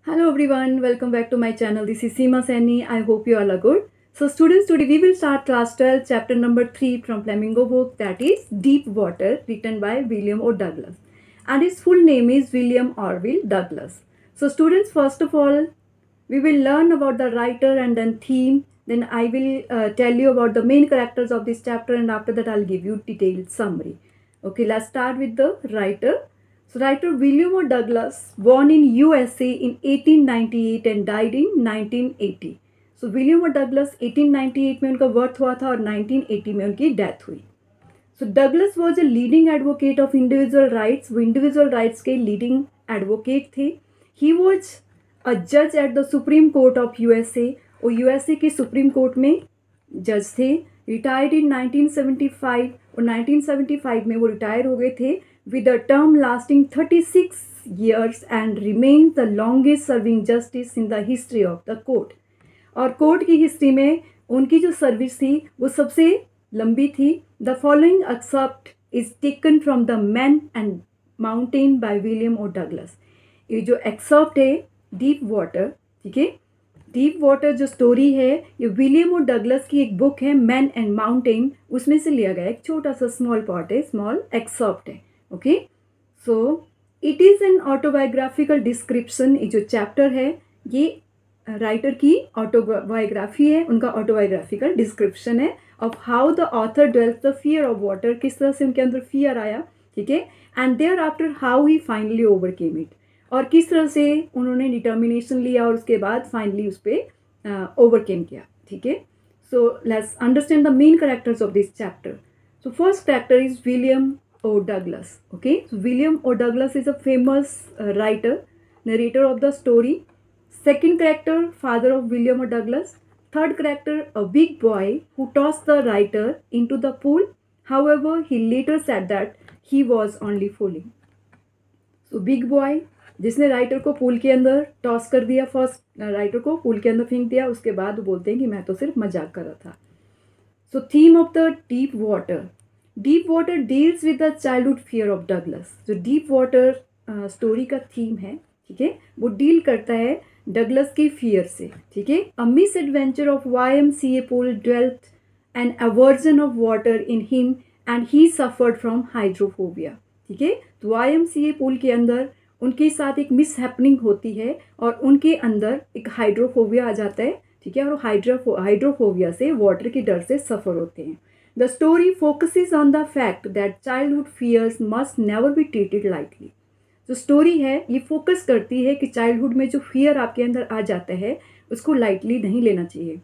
Hello everyone, welcome back to my channel. This is Seema Saini. I hope you all are good. So students, today we will start class 12, chapter number 3 from Flamingo book, that is Deep Water, written by William O. Douglas. And his full name is William Orville Douglas. So students, first of all, we will learn about the writer and then theme. Then I will tell you about the main characters of this chapter, and after that I'll give you detailed summary. Okay, let's start with the writer. So writer William O. Douglas, born in USA in 1898 and died in 1980. So William O. Douglas 1898 में उनका birth हुआ था और 1980 में उनकी death हुई. So Douglas was a leading advocate of individual rights. वो individual rights के leading advocate थे. He was a judge at the Supreme Court of USA. वो USA के Supreme Court में जज थे. Retired in 1975 और 1975 में वो रिटायर हो गए थे with a term lasting 36 years and remains the longest serving justice in the history of the court. और कोर्ट की हिस्ट्री में उनकी जो सर्विस थी वो सबसे लंबी थी. The following excerpt is taken from the man and mountain by William O Douglas. ये जो एक्सेप्ट है डीप वाटर, ठीक है, डीप वाटर जो स्टोरी है ये विलियम ओ डगलस की एक बुक है मैन एंड माउंटेन, उसमें से लिया गया एक छोटा सा स्मॉल पार्ट है, स्मॉल एक्सेप्ट है. Okay, so it is an autobiographical description. ये जो चैप्टर है ये राइटर की ऑटोबायोग्राफी है, उनका ऑटोबायोग्राफिकल डिस्क्रिप्शन है of how the author deals the fear of water, किस तरह से उनके अंदर फियर आया, ठीक है, and thereafter how he finally overcame it, और किस तरह से उन्होंने डिटर्मिनेशन लिया और उसके बाद फाइनली उस पर ओवरकेम किया. ठीक है, so let's understand the main characters of this chapter. So first character is William O. Douglas. Okay, so William O. Douglas is a famous writer, narrator of the story. Second character, father of William O. Douglas. Third character, a big boy who tossed the writer into the pool. However, he later said that he was only fooling. So big boy जिसने writer को pool के अंदर toss कर दिया, first writer को pool के अंदर फेंक दिया, उसके बाद वो बोलते हैं कि मैं तो सिर्फ मजाक कर रहा था. So theme of the deep water. Deep water deals with the childhood fear of Douglas. जो डीप वाटर स्टोरी का थीम है, ठीक है, वो डील करता है डगलस की फियर से. ठीक है, a misadventure of YMCA pool developed an aversion of water in him and he suffered from hydrophobia. ठीक है, तो YMCA पूल के अंदर उनके साथ एक मिस हैपनिंग होती है और उनके अंदर एक हाइड्रोफोबिया आ जाता है. ठीक है, और हाइड्रोफोबिया से, वाटर के डर से सफ़र होते हैं. The story focuses on the fact that childhood fears must never be treated lightly. जो स्टोरी है ये फोकस करती है कि चाइल्डहुड में जो फियर आपके अंदर आ जाता है उसको लाइटली नहीं लेना चाहिए.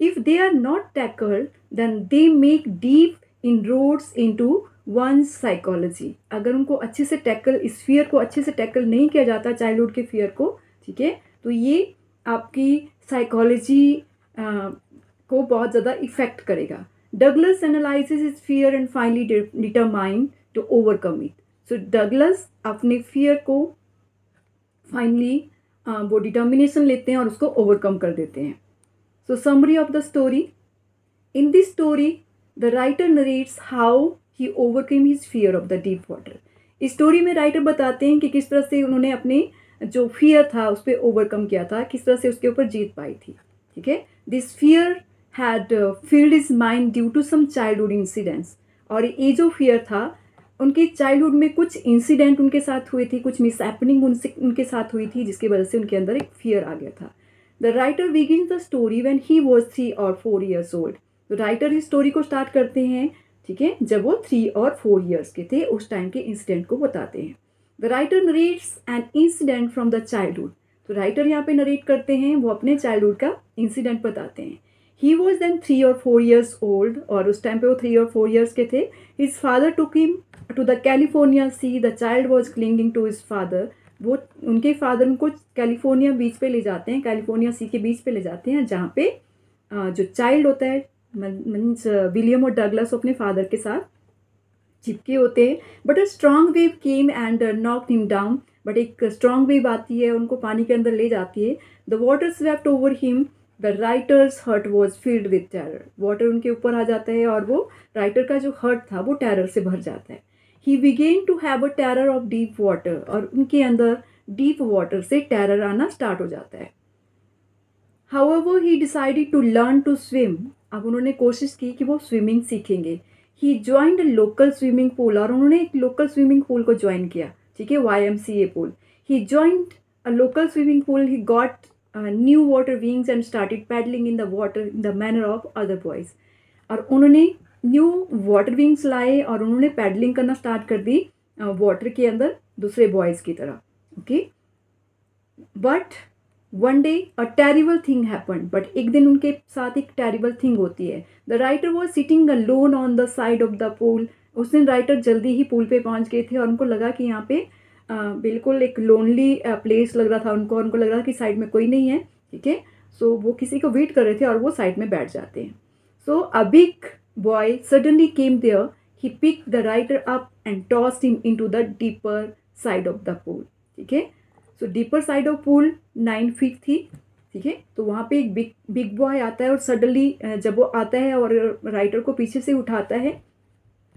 If they are not tackled then they make deep inroads into one's psychology. अगर उनको अच्छे से टैकल, इस फियर को अच्छे से टैकल नहीं किया जाता, चाइल्डहुड के फियर को, ठीक है, तो ये आपकी साइकोलॉजी को बहुत ज़्यादा इफ़ेक्ट करेगा. Douglas analyzes his fear and finally determined to overcome it. So Douglas अपने fear को finally वो determination लेते हैं और उसको overcome कर देते हैं. So summary of the story. In this story, the writer narrates how he overcame his fear of the deep water. इस story में writer बताते हैं कि किस तरह से उन्होंने अपने जो fear था उस पर overcome किया था, किस तरह से उसके ऊपर जीत पाई थी. ठीक है, this fear had filled his mind due to some childhood incidents. और ये जो फियर था उनके चाइल्डहुड में कुछ इंसिडेंट उनके साथ हुए थे, कुछ मिस हैपनिंग उनके साथ हुई थी जिसकी वजह से उनके अंदर एक फियर आ गया था. The writer begin the story when he was 3 or 4 years old. तो राइटर इस स्टोरी को स्टार्ट करते हैं, ठीक है, जब वो 3 or 4 years के थे, उस टाइम के इंसिडेंट को बताते हैं. The writer narrates an incident from the childhood. तो राइटर यहाँ पे नरेट करते हैं, वो अपने चाइल्डहुड का इंसिडेंट बताते हैं. He was then 3 or 4 years old, और उस टाइम पे वो 3 or 4 years के थे. His father took him to the California Sea. The child was clinging to his father. वो उनके फादर उनको कैलिफोर्निया बीच पे ले जाते हैं, कैलिफोर्निया सी के बीच पे ले जाते हैं, जहाँ पे जो चाइल्ड होता है मीन्स विलियम और डगलस अपने फादर के साथ चिपके होते हैं. But a strong wave came and knocked him down. But एक स्ट्रॉन्ग वेव आती है, उनको पानी के अंदर ले जाती है. The water swept over him. The writer's heart was filled with terror. Water उनके ऊपर आ जाता है और वो राइटर का जो हर्ट था वो टेरर से भर जाता है. He began to have a terror of deep water. और उनके अंदर डीप वाटर से टेरर आना स्टार्ट हो जाता है। However, he decided to learn to swim. अब उन्होंने कोशिश की कि वो स्विमिंग सीखेंगे। He joined a local swimming pool और उन्होंने एक लोकल स्विमिंग पूल को ज्वाइन किया, ठीक है, YMCA pool. He joined a local swimming pool. He got new water wings and started paddling in the water in the manner of other boys. और उन्होंने new water wings लाए और उन्होंने paddling करना स्टार्ट कर दी वाटर के अंदर दूसरे बॉयज़ की तरह, okay. But one day a terrible thing happen, but एक दिन उनके साथ एक टेरिबल थिंग होती है। The writer was sitting alone on the side of the pool. उस दिन राइटर जल्दी ही पूल पे पहुंच गए थे और उनको लगा कि यहाँ पे बिल्कुल एक लोनली प्लेस लग रहा था उनको, और उनको लग रहा कि साइड में कोई नहीं है, ठीक है। सो वो किसी को वेट कर रहे थे और वो साइड में बैठ जाते हैं। So a big boy suddenly came there, he pick the writer up and tossed him into the deeper side of the pool, ठीक है। So deeper side of pool 9 feet थी, ठीक है। तो वहाँ पे एक बिग बॉय आता है और सडनली जब वो आता है और राइटर को पीछे से उठाता है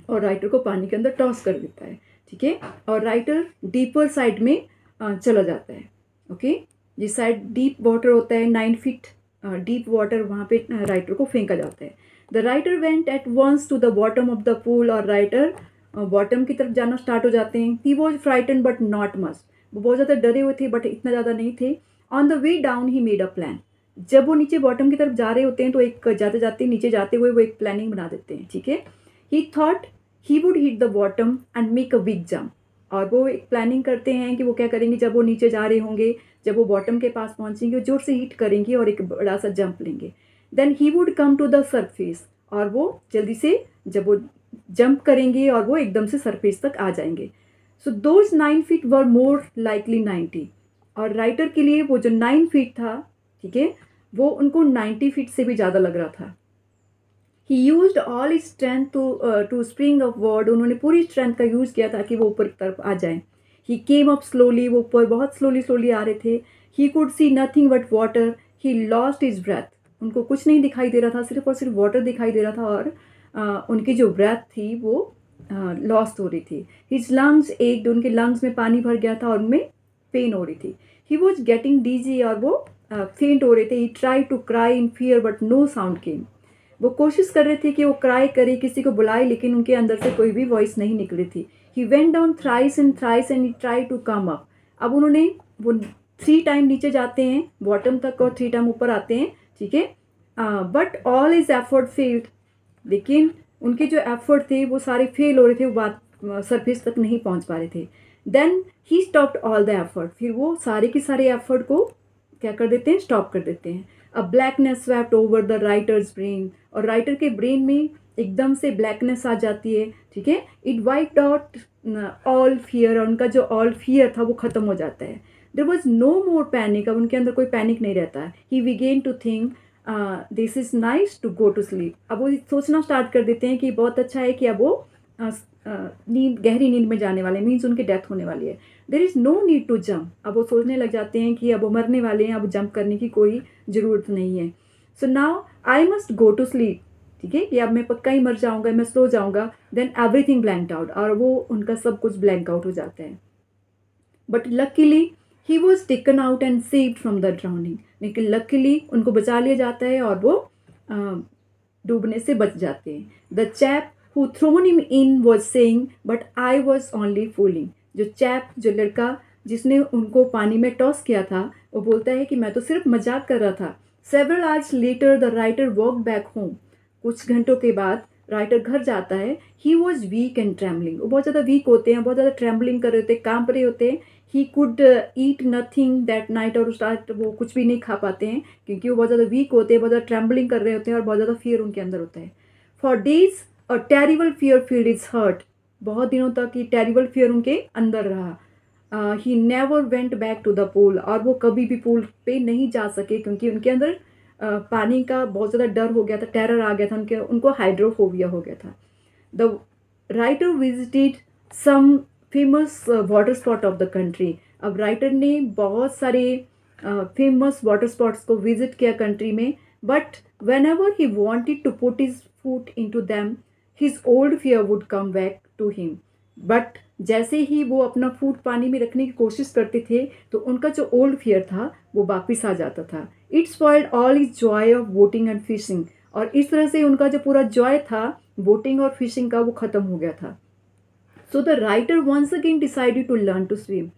और राइटर को पानी के अंदर टॉस कर देता है, ठीक है। और राइटर डीपर साइड में चला जाता है, ओके। जिस साइड डीप वाटर होता है 9 फीट डीप वाटर, वहाँ पे राइटर को फेंका जाता है। The writer went at once to the bottom of the pool, और राइटर बॉटम की तरफ जाना स्टार्ट हो जाते हैं। He was frightened but not much, वो बहुत ज़्यादा डरे हुए थे बट इतना ज़्यादा नहीं थे। On the way down he made a plan, जब वो नीचे बॉटम की तरफ जा रहे होते हैं तो एक जाते जाते नीचे जाते हुए वो एक प्लानिंग बना देते हैं, ठीक है। ही thought he would hit the bottom and make a big jump, और वो एक प्लानिंग करते हैं कि वो क्या करेंगे, जब वो नीचे जा रहे होंगे, जब वो बॉटम के पास पहुंचेंगे, जोर से हिट करेंगे और एक बड़ा सा जंप लेंगे। Then he would come to the surface, और वो जल्दी से जब वो जंप करेंगे और वो एकदम से सरफेस तक आ जाएंगे। So those 9 feet were more likely 90, और राइटर के लिए वो जो 9 फीट था, ठीक है, वो उनको 90 फीट से भी ज़्यादा लग रहा था। He used all his strength to spring upward, उन्होंने पूरी स्ट्रेंथ का यूज़ किया ताकि वो ऊपर की तरफ आ जाएं। ही केम अप स्लोली, वो ऊपर बहुत स्लोली आ रहे थे। He could see nothing but water, he lost his breath, उनको कुछ नहीं दिखाई दे रहा था, सिर्फ और सिर्फ वाटर दिखाई दे रहा था, और उनकी जो ब्रेथ थी वो लॉस्ट हो रही थी। हिज लंग्स एक, उनके लंग्स में पानी भर गया था और उनमें पेन हो रही थी। ही वॉज गेटिंग डीजी, और वो फेंट हो रहे थे। He try to cry in fear but no sound came, वो कोशिश कर रहे थे कि वो क्राई करे, किसी को बुलाए, लेकिन उनके अंदर से कोई भी वॉइस नहीं निकल रही थी। He went down thrice and he try to come up, अब उन्होंने वो 3 टाइम नीचे जाते हैं बॉटम तक और 3 टाइम ऊपर आते हैं, ठीक है। But all is effort failed, लेकिन उनके जो एफर्ट थे वो सारे फेल हो रहे थे, वो बात सरफेस तक नहीं पहुंच पा रहे थे। Then he stopped all the effort, फिर वो सारे के सारे एफर्ट को क्या कर देते हैं, स्टॉप कर देते हैं। A blackness swept over the writer's brain, और राइटर के ब्रेन में एकदम से ब्लैकनेस आ जाती है, ठीक है। It wiped out all fear, और उनका जो ऑल फियर था वो ख़त्म हो जाता है। There was no more panic, अब उनके अंदर कोई पैनिक नहीं रहता। He began to think this is nice to go to sleep, अब वो सोचना स्टार्ट कर देते हैं कि बहुत अच्छा है कि अब वो नींद, गहरी नींद में जाने वाले, मीन्स उनकी डेथ होने वाली है। There is no need to jump, अब वो सोचने लग जाते हैं कि अब वो मरने वाले हैं, अब जंप करने की कोई ज़रूरत नहीं है। So now I must go to sleep, ठीक है, कि अब मैं पक्का ही मर जाऊंगा, मैं सो जाऊंगा। देन एवरीथिंग ब्लैंक्ड आउट, और वो उनका सब कुछ ब्लैंक आउट हो जाता है। But luckily he was taken out and saved from the drowning, लेकिन लकीली उनको बचा लिया जाता है और वो डूबने से बच जाते हैं। The chap who thrown him in was saying, but I was only fooling, जो चैप, जो लड़का जिसने उनको पानी में टॉस किया था, वो बोलता है कि मैं तो सिर्फ मजाक कर रहा था। Several hours later the writer walked back home, कुछ घंटों के बाद राइटर घर जाता है। He was weak and trembling, वो बहुत ज़्यादा वीक होते हैं, बहुत ज़्यादा ट्रैम्बलिंग कर रहे होते हैं, कांप रहे होते हैं। He could eat nothing that night, और उस रात वो कुछ भी नहीं खा पाते हैं क्योंकि वो बहुत ज़्यादा वीक होते हैं, बहुत ज़्यादा ट्रैम्बलिंग कर रहे होते हैं और बहुत ज़्यादा फियर उनके अंदर होता है। For days a terrible fear filled his heart, बहुत दिनों तक ये टेरिबल फियर उनके अंदर रहा। He never went back to the pool, और वो कभी भी पूल पे नहीं जा सके क्योंकि उनके अंदर पानी का बहुत ज़्यादा डर हो गया था, टेरर आ गया था, उनको हाइड्रोफोबिया हो गया था। The writer visited some famous water spot of the country, अब राइटर ने बहुत सारे फेमस वाटर स्पॉट्स को विजिट किया कंट्री में। But whenever he wanted to put his foot into them, his old fear would come back to him, but जैसे ही वो अपना फूड पानी में रखने की कोशिश करते थे तो उनका जो ओल्ड फियर था वो वापस आ जाता था। It spoiled all is Joy of boating and fishing, और इस तरह से उनका जो पूरा जॉय था बोटिंग और फिशिंग का वो ख़त्म हो गया था। So the writer once again decided to learn to swim,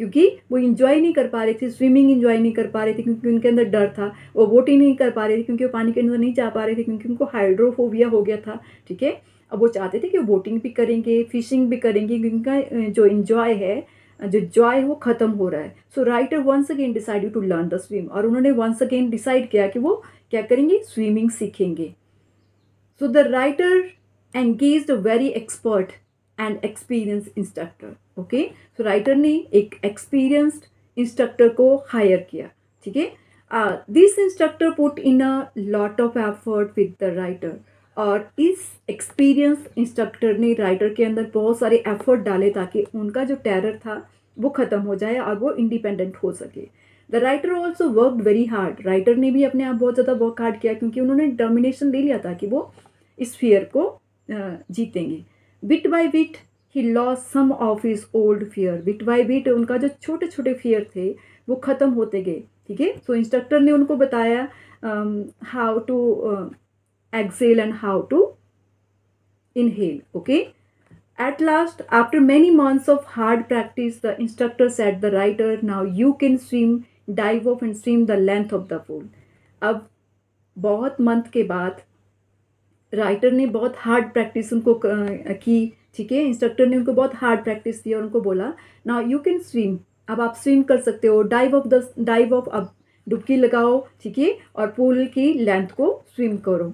क्योंकि वो इंजॉय नहीं कर पा रहे थे, स्विमिंग इंजॉय नहीं कर पा रहे थे क्योंकि उनके अंदर डर था। वो बोटिंग नहीं कर पा रहे थे क्योंकि वो पानी के अंदर नहीं जा पा रहे थे क्योंकि उनको हाइड्रोफोबिया हो गया था। ठीक है, अब वो चाहते थे कि वो बोटिंग भी करेंगे, फिशिंग भी करेंगे, क्योंकि उनका जो इंजॉय है, जो जॉय है वो ख़त्म हो रहा है। So writer once again decided to learn the swim, और उन्होंने वंस अगेन डिसाइड किया कि वो क्या करेंगे, स्विमिंग सीखेंगे। So the writer engaged a very expert and experienced instructor. Okay, so writer ने एक experienced instructor को hire किया। ठीक है, this instructor put in a lot of effort with the writer, और इस experienced instructor ने writer के अंदर बहुत सारे effort डाले ताकि उनका जो terror था वो ख़त्म हो जाए और वो independent हो सके। The writer also worked very hard, writer ने भी अपने आप बहुत ज़्यादा वर्क हार्ड किया क्योंकि उन्होंने डिटर्मिनेशन ले लिया था कि वो इस फियर को जीतेंगे। Bit by bit he loss some of his old fear, bit by bit उनका जो छोटे छोटे फियर थे वो ख़त्म होते गए। ठीक है, सो इंस्ट्रक्टर ने उनको बताया how to exhale and how to inhale. Okay, at last, after many months of hard practice, the instructor said the writer, now you can swim, dive off and swim the length of the pool. अब बहुत month के बाद writer ने बहुत hard practice उनको की। ठीक है, इंस्ट्रक्टर ने उनको बहुत हार्ड प्रैक्टिस दी और उनको बोला नाउ यू कैन स्विम, अब आप स्विम कर सकते हो, डाइव ऑफ अब डुबकी लगाओ। ठीक है, और पूल की लेंथ को स्विम करो।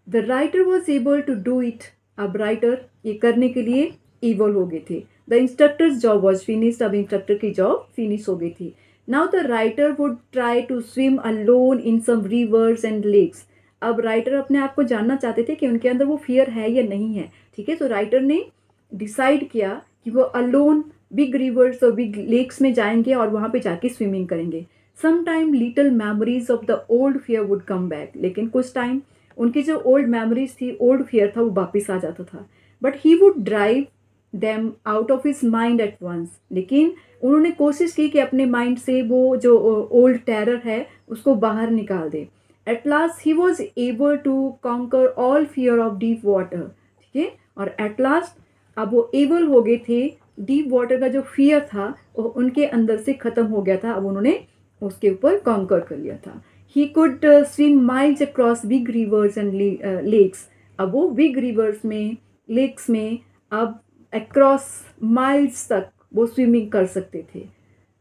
The writer was able to do it, अब राइटर ये करने के लिए एबल हो गए थे। The instructor's job was finished, अब इंस्ट्रक्टर की जॉब फिनिश हो गई थी। Now the writer would try to swim alone in some rivers and lakes, अब राइटर अपने आप को जानना चाहते थे कि उनके अंदर वो फियर है या नहीं है। ठीक है, तो राइटर ने डिसाइड किया कि वो अलोन बिग रिवर्स और बिग लेक्स में जाएंगे और वहाँ पे जाके स्विमिंग करेंगे। Some time little memories of the old fear would come back, लेकिन कुछ टाइम उनकी जो ओल्ड मेमोरीज थी, ओल्ड फियर था, वो वापस आ जाता था। But he would drive them out of his mind at once, लेकिन उन्होंने कोशिश की कि अपने माइंड से वो जो ओल्ड टेरर है उसको बाहर निकाल दे। At last he was able to conquer all fear of deep water. ठीक है, और एट लास्ट अब वो एबल हो गए थे, डीप वाटर का जो फियर था वो उनके अंदर से ख़त्म हो गया था, अब उन्होंने उसके ऊपर कॉन्कर कर लिया था। He could swim miles across big rivers and lakes. अब वो big rivers में, lakes में अब across miles तक वो swimming कर सकते थे।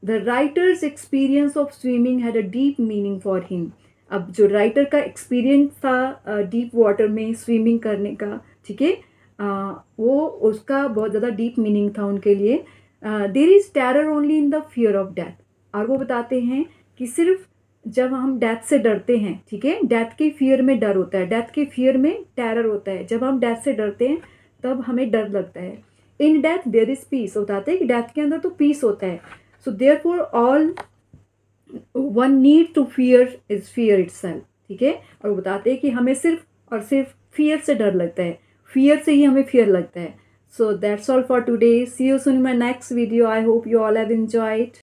The writer's experience of swimming had a deep meaning for him. अब जो writer का experience था deep water में swimming करने का, ठीक है, वो उसका बहुत ज़्यादा deep meaning था उनके लिए। There is terror only in the fear of death, और वो बताते हैं कि सिर्फ जब हम डेथ से डरते हैं, ठीक है, डेथ के फियर में डर होता है, डेथ के फियर में टेरर होता है। जब हम डेथ से डरते हैं तब हमें डर लगता है। In death there is peace, बताते हैं कि डेथ के अंदर तो पीस होता है। So therefore all one need to fear is fear itself. ठीक है, और वो बताते हैं कि हमें सिर्फ और सिर्फ फियर से डर लगता है, फियर से ही हमें फियर लगता है। So that's all for today, see you soon in my next video. I hope you all have enjoyed.